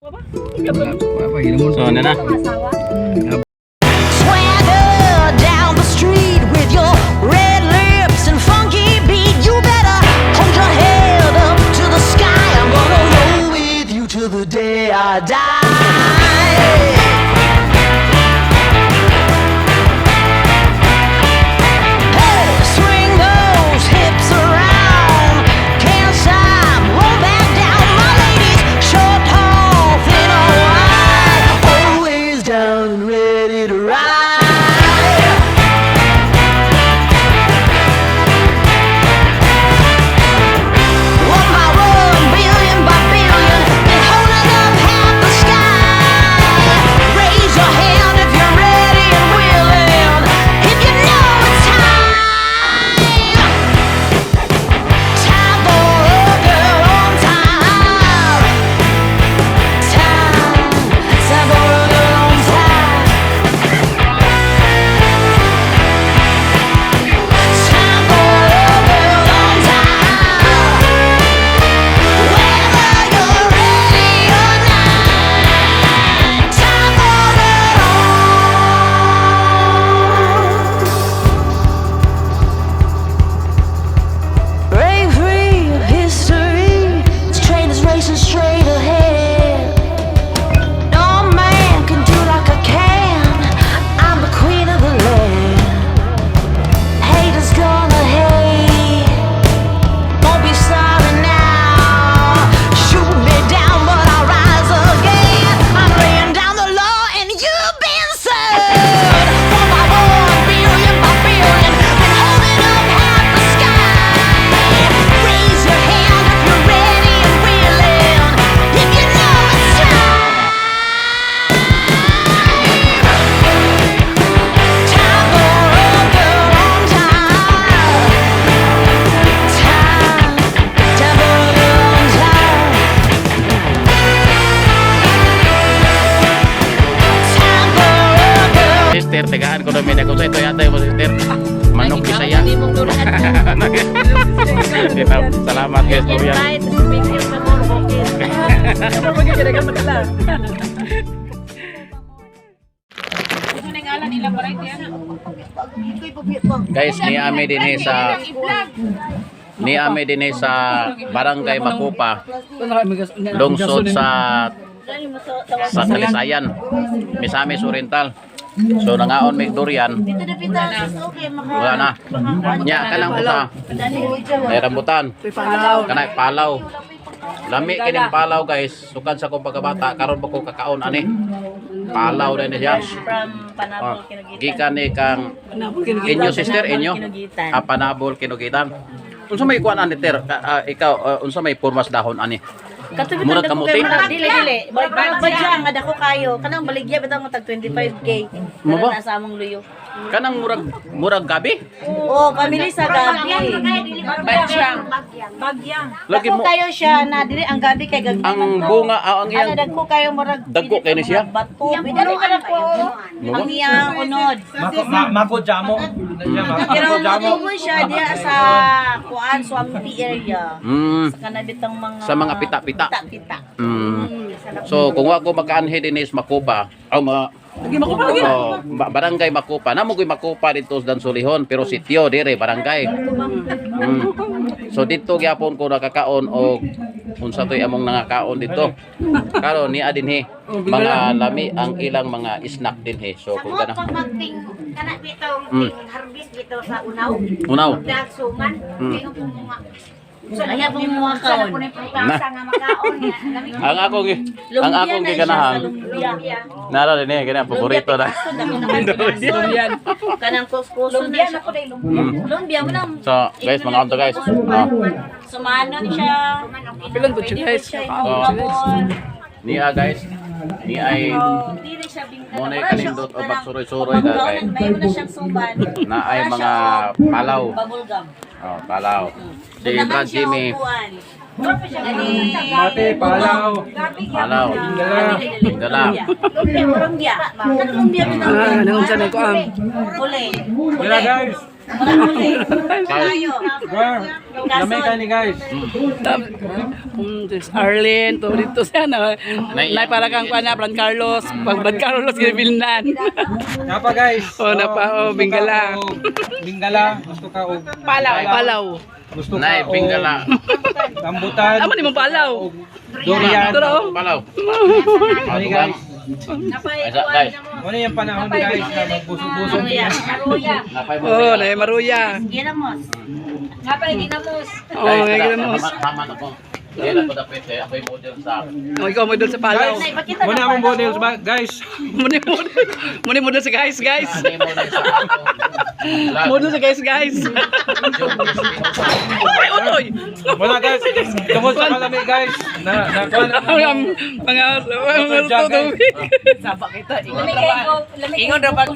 So, ano na? Swagger down the street with your red lips and funky beat. You better hold your head up to the sky. I'm gonna roll with you till the day I die. Hey, swing those hips around. Can't stop, roll back down. My ladies, short, tall, thin or wide, always down and ready to ride. One by one, billion by billion, they're holding up half the sky. Raise your hand if you're ready and willing, if you know it's time. Time for a girl on time. Time for a girl on time. Time for a girl on time. Whether you're ready or not, time for a girl. Break free of history. This train is racing straight ahead. No man can do like I can. I'm the queen of the land. Haters gonna hate. Won't be sorry now. Shoot me down, but I'll rise again. I'm laying down the law, and you've been served. One by one, billion by billion, been holding up half the sky. Raise your hand if you're ready and willing, if you know it's time. Time for a girl on time. Time for a girl on time. Time for a girl. Sister, tegaan ko namin ako sa ito yata yung sister. Manok Bisaya. Salamat guys, Durian. Guys, niami din sa Barangay Makupa, lungsod sa Talisayan, Misamis Oriental. So nangaon mig durian. Wala na. Nya kanang usa. Ay rambutan. Kanay palaw. Lami kining palaw guys. Sukad sa kong pagkabata karon pa ko kakaon ani. Palaw na siya. Gikan ni kang inyo sister inyo. Panabol kinugitan. Unsa may kuan ani ter? Ikaw unsa may pormas dahon ani? Murag kamuti? Dili. Badya nga dako kayo. Kanang baligya bitaw mo tag 25k. Mo ba? Para sa among luyo. Kanang murag gabi? Oo, pamili sa gabi. Bagyang. Lagi Dako mo kayo siya na dili ang gabi kay gabi. ang bunga ang Ano iyang dagko kayo murag dagko kay ni siya. bato. Bidali ka ko. Ang iyang unod. Mako jamo. Pero matugon siya diya sa kuan Swampi area. Sa kanabitang mga Sa mga pita-pita. Pita-pita. So kung wa ko makaanhi dinis Makupa, Barangay Makupa. Namo koy Makupa dito sa Dansulihon pero sitio dire barangay. So dito gyapon ko nakakaon og unsa toy among nangakaon dito. Karon ni adinhi mga lami ang ilang mga snack dinhi. So kung kana Pagmating kana bitong harvest bitaw sa unaw. dagsuman. Tingog mo mga Ayaw pong mga kaon. Sa nga makaon niya. Ang akong giganahan. Nara din eh ganyan paborito na. Kanang kuskuso na siya. Lumbia mo lang. So guys, mga kanto guys. Sumano ni siya. Pilan po siya guys. Niya guys. Ni ay Dili siya bingka. monay kanindot o bagsuroy-suroy na kay Mayroon na siyang suban. na ay mga palaw. Bubble gum. Oh, palaw. Si Brad Jimmy, Mate, palaw. palaw. Dala. Lumbia. Kanang lumbia bitang. Nangon sa ko am. Uli. Wala guys. Lamay ka ni guys. Arlene, to dito siya na. Nay para kang kuan na Brad Carlos, pag Brad Carlos gibilnan. Napa guys. Bingala. Bingala. Gusto ka og Palaw. gusto ka Nay, og Bingala. rambutan. Amo ni mo palaw. Durian. Turo. Palaw. Ano guys? Guys. Ano yung panahon guys na magbusog-busog niya. Napay mo. Oh, nay maruya. Ginamos. Oh, ngay gamos. Tama na po. Yan ako dapat eh. Ako yung model sa... Oh, ikaw mo doon sa palaw. Muna akong models ba guys. Muni mo doon sa guys. Ano yung model sa ako? Mo doon sa guys. Oy. Wala guys. Tungkol sa kalami guys. Na Mga tutubig. Ingon ra pag